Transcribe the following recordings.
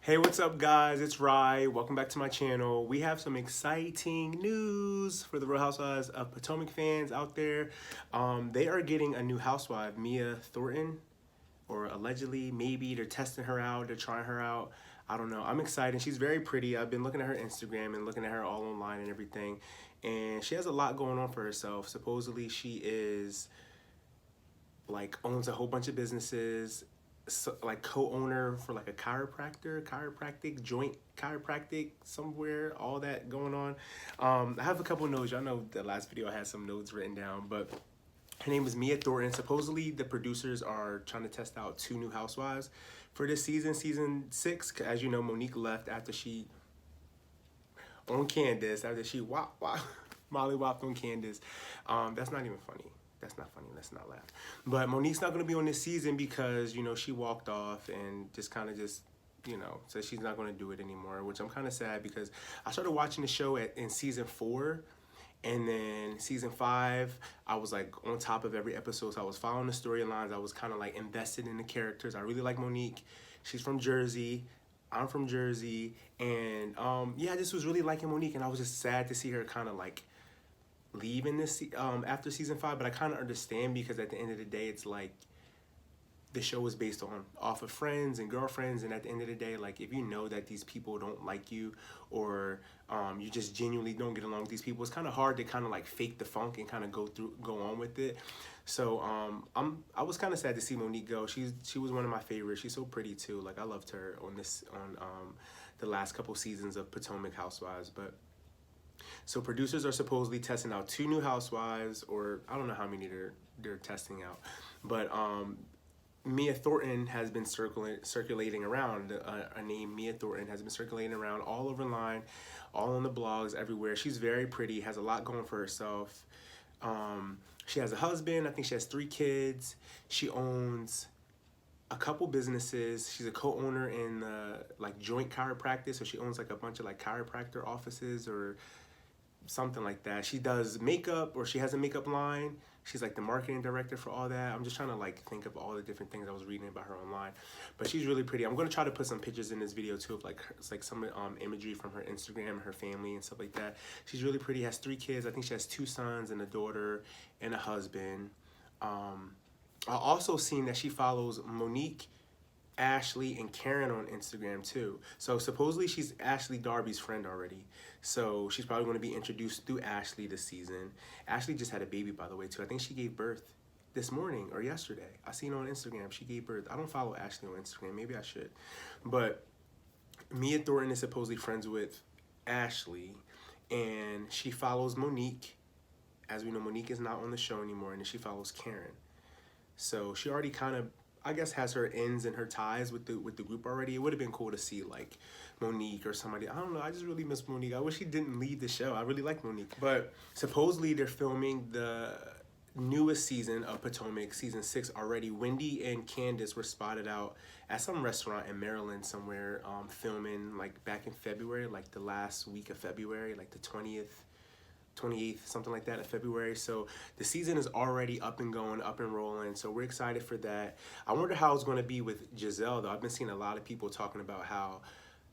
Hey, what's up, guys? It's Rye. Welcome back to my channel. We have some exciting news for the Real Housewives of Potomac fans out there. They are getting a new housewife, Mia Thornton, or allegedly, maybe they're testing her out, they're trying her out. I don't know. I'm excited. She's very pretty. I've been looking at her Instagram and looking at her all online and everything. And she has a lot going on for herself. Supposedly, she is like owns a whole bunch of businesses, so, like co-owner for like a chiropractic joint chiropractic somewhere, all that going on. I have a couple of notes. Y'all know the last video I had some notes written down, but her name is Mia Thornton. Supposedly the producers are trying to test out two new housewives for this season 6. As you know, Monique left after she on Candace, after she Molly whopped on Candace. That's not even funny. That's not funny. Let's not laugh. But Monique's not going to be on this season because, you know, she walked off and just kind of said she's not going to do it anymore, which I'm kind of sad because I started watching the show in season 4. And then season 5, I was like on top of every episode. So I was following the storylines. I was kind of like invested in the characters. I really like Monique. She's from Jersey. I'm from Jersey. And yeah, I just was really liking Monique. And I was just sad to see her kind of like leaving this after season 5, but I kind of understand because at the end of the day, it's like the show is based on off of friends and girlfriends, and at the end of the day, like if you know that these people don't like you or you just genuinely don't get along with these people, it's kind of hard to kind of like fake the funk and kind of go on with it. So I was kind of sad to see Monique go. She was one of my favorites. She's so pretty too. Like I loved her on the last couple seasons of Potomac Housewives, but. So producers are supposedly testing out 2 new housewives, or I don't know how many they're testing out, but Mia Thornton has been circulating around. A name Mia Thornton has been circulating around all over line, all on the blogs, everywhere. She's very pretty, has a lot going for herself. She has a husband. I think she has 3 kids. She owns a couple businesses. She's a co-owner in like joint chiropractic, so she owns like a bunch of like chiropractor offices or something like that. She does makeup, or she has a makeup line. She's like the marketing director for all that. I'm just trying to like think of all the different things I was reading about her online, but she's really pretty. I'm going to try to put some pictures in this video too of like some imagery from her Instagram, her family and stuff like that. She's really pretty, has 3 kids. I think she has 2 sons and a daughter and a husband. I also seen that she follows Monique, Ashley, and Karen on Instagram too. So supposedly she's Ashley Darby's friend already. So she's probably going to be introduced through Ashley this season. Ashley just had a baby, by the way, too. I think she gave birth this morning or yesterday. I seen on Instagram she gave birth. I don't follow Ashley on Instagram. Maybe I should. But Mia Thornton is supposedly friends with Ashley, and she follows Monique. As we know, Monique is not on the show anymore, and then she follows Karen. So she already kind of, I guess, has her ends and her ties with the group already. It would have been cool to see like Monique or somebody. I don't know. I just really miss Monique. I wish she didn't leave the show. I really like Monique. But supposedly they're filming the newest season of Potomac, season 6 already. Wendy and Candace were spotted out at some restaurant in Maryland somewhere, filming like back in February, like the last week of February, like the 28th, something like that, of February. So the season is already up and going, up and rolling. So we're excited for that. I wonder how it's going to be with Giselle, though. I've been seeing a lot of people talking about how,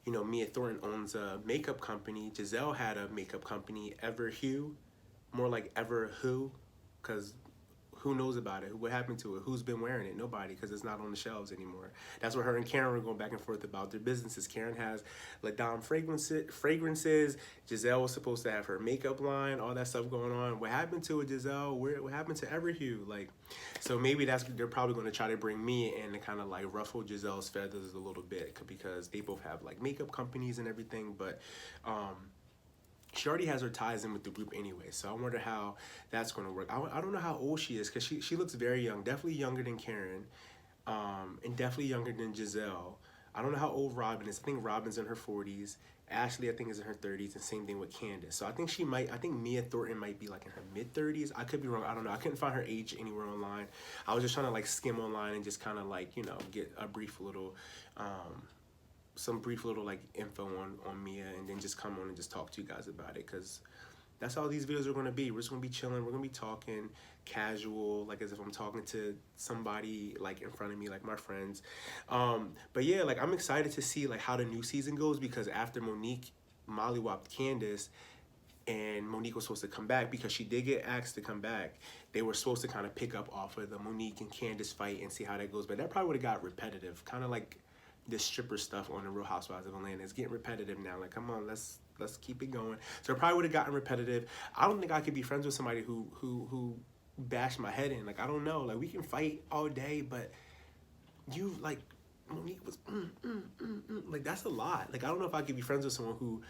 you know, Mia Thornton owns a makeup company. Giselle had a makeup company, Everhue, more like Ever Who, because who knows about it? What happened to it? Who's been wearing it? Nobody, because it's not on the shelves anymore. That's what her and Karen were going back and forth about their businesses. Karen has La Dame fragrances. Giselle was supposed to have her makeup line, all that stuff going on. What happened to it, Giselle? What happened to Everhue? Like, so maybe they're probably going to try to bring me in to kind of like ruffle Giselle's feathers a little bit, because they both have like makeup companies and everything. But she already has her ties in with the group anyway, so I wonder how that's going to work. I don't know how old she is, because she looks very young, definitely younger than Karen, and definitely younger than Giselle. I don't know how old Robin is. I think Robin's in her 40s. Ashley, I think, is in her 30s, and same thing with Candace. So I think Mia Thornton might be like in her mid-30s. I could be wrong. I don't know. I couldn't find her age anywhere online. I was just trying to like skim online and just kind of like, you know, get a brief little some brief little like info on Mia, and then just come on and just talk to you guys about it, because that's how these videos are going to be. We're just going to be chilling. We're going to be talking casual, like as if I'm talking to somebody like in front of me, like my friends. But yeah, like I'm excited to see like how the new season goes, because after Monique mollywopped Candace, and Monique was supposed to come back because she did get asked to come back. They were supposed to kind of pick up off of the Monique and Candace fight and see how that goes. But that probably would have got repetitive, kind of like this stripper stuff on the Real Housewives of Atlanta. It's getting repetitive now. Like, come on, let's keep it going. So it probably would have gotten repetitive. I don't think I could be friends with somebody who bashed my head in. Like, I don't know. Like, we can fight all day, but you like Monique was like, that's a lot. Like, I don't know if I could be friends with someone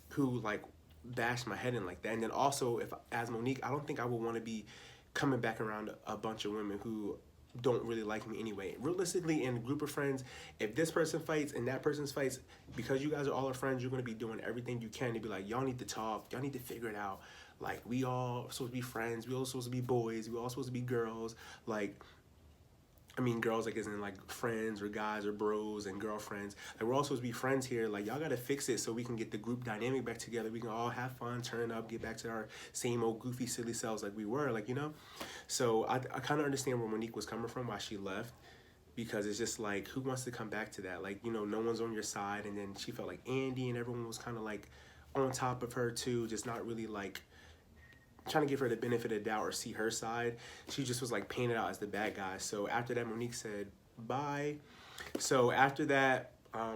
who like bashed my head in like that. And then also, if as Monique, I don't think I would want to be coming back around a bunch of women who don't really like me anyway. Realistically, in a group of friends, if this person fights and that person fights, because you guys are all our friends, you're going to be doing everything you can to be like, y'all need to talk, y'all need to figure it out. Like, we all supposed to be friends, we all supposed to be boys, we all supposed to be girls. Like, I mean, girls, like, isn't like friends or guys or bros and girlfriends. Like, we're all supposed to be friends here. Like, y'all got to fix it so we can get the group dynamic back together. We can all have fun, turn up, get back to our same old goofy, silly selves like we were, like, you know? So I kind of understand where Monique was coming from, why she left, because it's just like, who wants to come back to that? Like, you know, no one's on your side. And then she felt like Andy and everyone was kind of like on top of her too, just not really like trying to give her the benefit of the doubt or see her side. She just was like painted out as the bad guy. So after that, Monique said bye. So after that,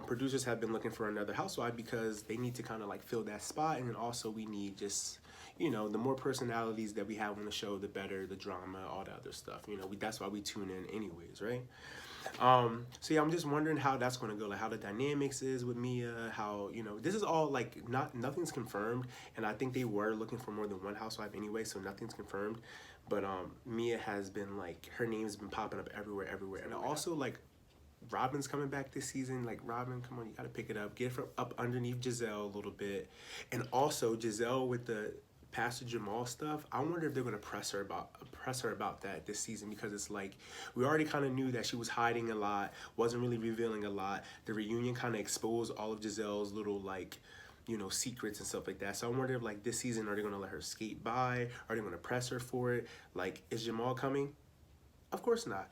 producers have been looking for another housewife because they need to kind of like fill that spot. And then also we need just, you know, the more personalities that we have on the show, the better, the drama, all the other stuff. You know, that's why we tune in anyways, right? So yeah, I'm just wondering how that's going to go, like how the dynamics is with Mia, how, you know, this is all like nothing's confirmed, and I think they were looking for more than one housewife anyway, so nothing's confirmed. But Mia has been like, her name's been popping up everywhere, and also like Robin's coming back this season. Like, Robin, come on, you got to pick it up, get her up underneath Giselle a little bit. And also Giselle with the Pastor Jamal stuff, I wonder if they're gonna press her about that this season, because it's like we already kind of knew that she was hiding a lot, wasn't really revealing a lot. The reunion kind of exposed all of Giselle's little, like, you know, secrets and stuff like that. So I wonder if like this season, are they gonna let her skate by? Are they gonna press her for it? Like, is Jamal coming? Of course not.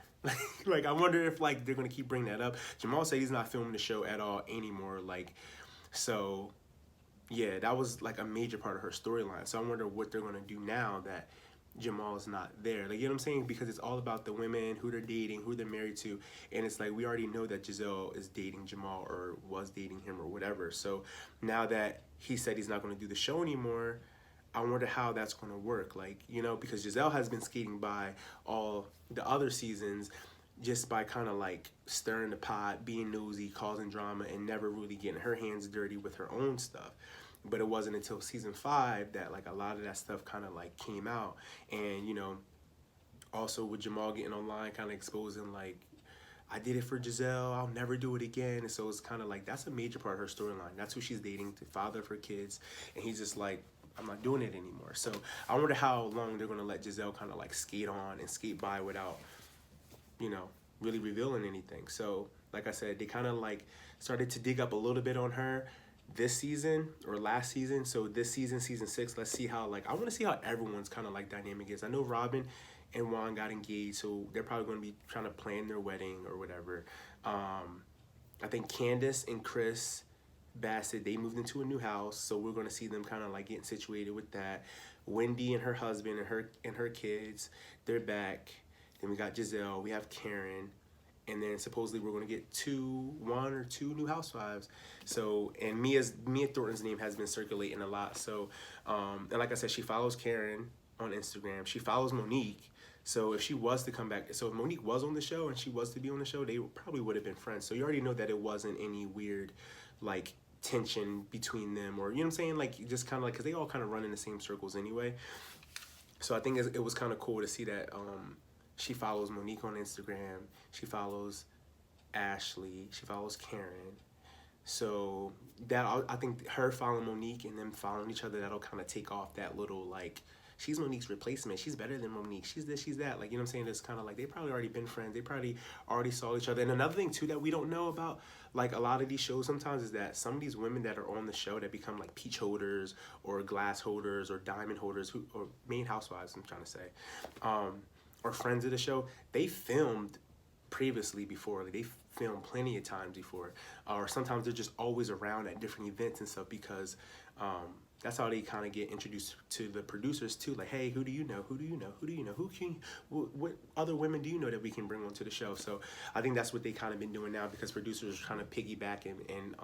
Like, I wonder if like they're gonna keep bringing that up. Jamal said he's not filming the show at all anymore. Like, so yeah, that was like a major part of her storyline. So I wonder what they're gonna do now that Jamal is not there. Like, you know what I'm saying? Because it's all about the women, who they're dating, who they're married to. And it's like, we already know that Giselle is dating Jamal or was dating him or whatever. So now that he said he's not gonna do the show anymore, I wonder how that's gonna work. Like, you know, because Giselle has been skating by all the other seasons just by kind of like stirring the pot, being nosy, causing drama, and never really getting her hands dirty with her own stuff. But it wasn't until season 5 that like a lot of that stuff kind of like came out. And, you know, also with Jamal getting online, kind of exposing like, I did it for Giselle, I'll never do it again. And so it's kind of like, that's a major part of her storyline. That's who she's dating, the father of her kids. And he's just like, I'm not doing it anymore. So I wonder how long they're gonna let Giselle kind of like skate on and skate by without, you know, really revealing anything. So like I said, they kind of like started to dig up a little bit on her this season or last season. So this season, season 6, let's see how, like, I want to see how everyone's kind of like dynamic is. I know Robin and Juan got engaged, so they're probably going to be trying to plan their wedding or whatever. I think Candace and Chris Bassett, they moved into a new house, so we're going to see them kind of like getting situated with that. Wendy and her husband and her kids, they're back. Then we got Giselle, we have Karen, and then supposedly we're going to get one or two new housewives. So, and Mia Thornton's name has been circulating a lot. So, and like I said, she follows Karen on Instagram. She follows Monique. So if she was to come back, so if Monique was on the show and she was to be on the show, they probably would have been friends. So you already know that it wasn't any weird, like, tension between them, or, you know what I'm saying? Like, just kind of like, because they all kind of run in the same circles anyway. So I think it was kind of cool to see that she follows Monique on Instagram. She follows Ashley. She follows Karen. So that, I think her following Monique and them following each other, that'll kind of take off that little like she's Monique's replacement. She's better than Monique. She's this, she's that. Like, you know what I'm saying? It's kind of like they probably already been friends. They probably already saw each other. And another thing too that we don't know about, like a lot of these shows sometimes, is that some of these women that are on the show that become like peach holders or glass holders or diamond holders, or main housewives, I'm trying to say, or friends of the show, they filmed previously before. Like, they filmed plenty of times before, or sometimes they're just always around at different events and stuff, because that's how they kind of get introduced to the producers too. Like, hey, who do you know? Who do you know? Who do you know? Who can? What other women do you know that we can bring onto the show? So I think that's what they kind of been doing now, because producers are trying to piggyback and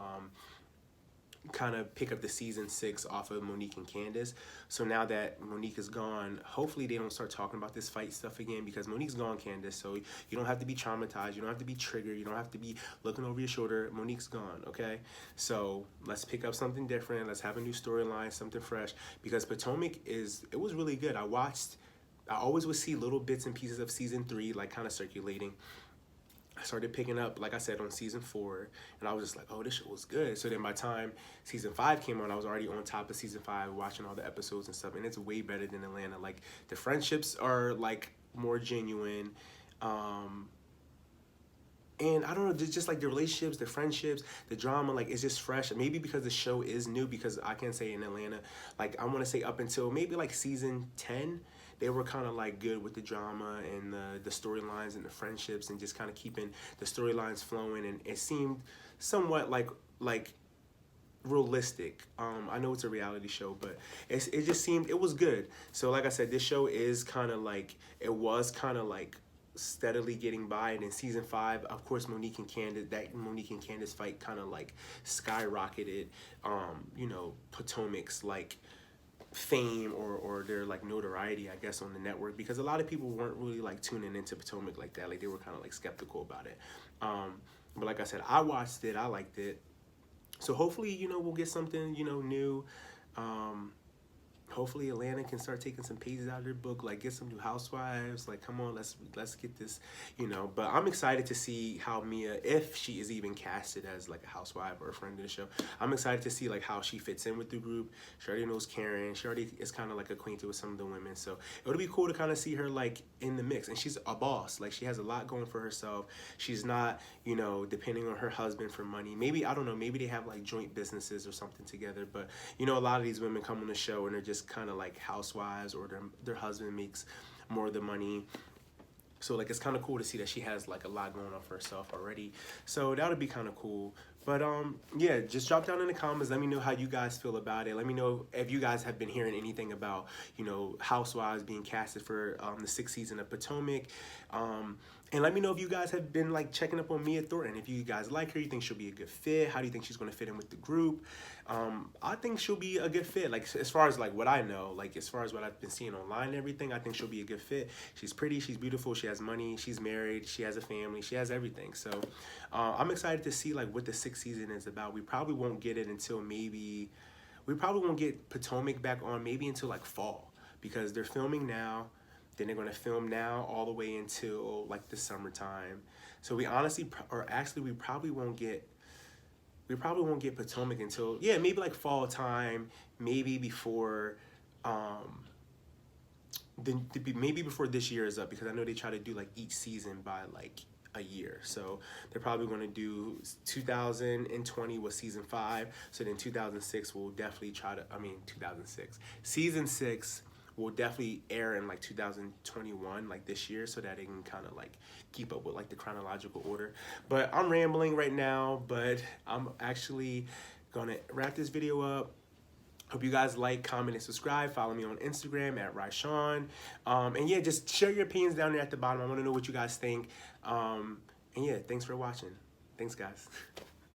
kind of pick up the season 6 off of Monique and Candace. So now that Monique is gone, hopefully they don't start talking about this fight stuff again, because Monique's gone, Candace. So you don't have to be traumatized. You don't have to be triggered. You don't have to be looking over your shoulder. Monique's gone, okay? So let's pick up something different. Let's have a new storyline, something fresh, because Potomac it was really good. I always would see little bits and pieces of season 3, like kind of circulating. I started picking up, like I said, on season 4, and I was just like, oh, this show was good. So then by the time season 5 came on, I was already on top of season 5, watching all the episodes and stuff, and it's way better than Atlanta. Like, the friendships are like more genuine, and I don't know, just like the relationships, the friendships, the drama, like, it's just fresh. Maybe because the show is new, because I can say in Atlanta, like, I want to say up until maybe like season 10, they were kind of like good with the drama and the storylines and the friendships, and just kind of keeping the storylines flowing, and it seemed somewhat like realistic. I know it's a reality show, but it just seemed, it was good. So like I said, this show is kind of like, it was kind of like steadily getting by, and in season 5, of course, Monique and Candace fight kind of like skyrocketed, you know, Potomac's like fame or their like notoriety, I guess, on the network, because a lot of people weren't really like tuning into Potomac like that. Like, they were kind of like skeptical about it. But like I said, I watched it, I liked it. So hopefully, you know, we'll get something, you know, new. Hopefully Atlanta can start taking some pages out of their book, like get some new housewives. Like, come on, let's get this, you know. But I'm excited to see how Mia, if she is even casted as like a housewife or a friend of the show, I'm excited to see like how she fits in with the group. She already knows Karen. She already is kind of like acquainted with some of the women. So it would be cool to kind of see her like in the mix. And she's a boss. Like, she has a lot going for herself. She's not, you know, depending on her husband for money. Maybe, I don't know, maybe they have like joint businesses or something together. But, you know, a lot of these women come on the show and they're just kind of like housewives, or their husband makes more of the money. So like, it's kind of cool to see that she has like a lot going on for herself already. So that would be kind of cool. But yeah, just drop down in the comments. Let me know how you guys feel about it. Let me know if you guys have been hearing anything about, you know, housewives being casted for the 6th season of Potomac. And let me know if you guys have been like checking up on Mia Thornton. If you guys like her, you think she'll be a good fit. How do you think she's going to fit in with the group? I think she'll be a good fit. Like, as far as like what I know, like as far as what I've been seeing online and everything, I think she'll be a good fit. She's pretty, she's beautiful, she has money, she's married, she has a family, she has everything. So I'm excited to see like what the 6th season is about. We probably won't get it until we probably won't get Potomac back on maybe until like fall, because they're filming now. Then they're going to film now all the way until like the summertime. So we honestly, or actually, we probably won't get Potomac until, yeah, maybe like fall time, maybe before maybe before this year is up, because I know they try to do like each season by like a year. So they're probably going to do 2020 was season 5. So then 2006 will definitely season 6 will definitely air in like 2021, like this year, so that it can kind of like keep up with like the chronological order. But I'm rambling right now, but I'm actually gonna wrap this video up. Hope you guys like, comment, and subscribe. Follow me on Instagram at Ryshawn. And yeah, just share your opinions down there at the bottom. I want to know what you guys think. And yeah, thanks for watching. Thanks, guys.